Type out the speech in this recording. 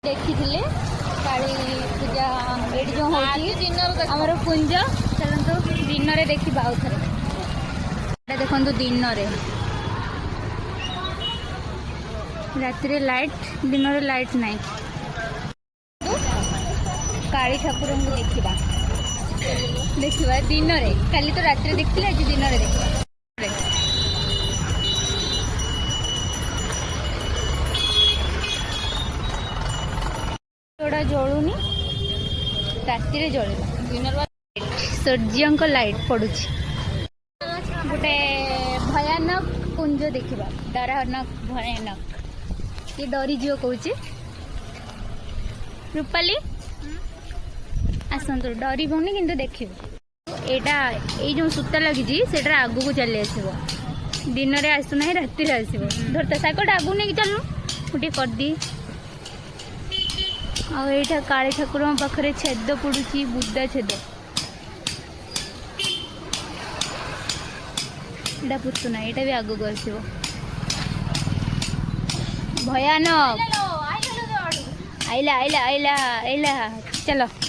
देखी काली पूजा ये जो होमर कुंज चलते दिन में देखा आउ थे देखु दिन राति लाइट दिन में लाइट नहीं काली ठाकुर को देखा देखा दिन में काली तो राति देखी आज दिन में देखा जोड़ा जलुनी राति जल सूर्य लाइट पड़ू गोटे भयानक कुंज देखा डरानक भयानक ये डरी जीव कौच रूपाली आसतु डरबनी कि देखो यहाँ ये जो सूता लगी से आग को चली आसो दिन में आसुना राति आसो धरता साइकल आगू नहीं चलू मुझे करदी आईटा काली ठाकुर पाखे छेद पड़ुची बुदा छेद यहाँ पुतुना यहाँ भी आग को आसो भयानक आइला आइला आइला आइला चलो।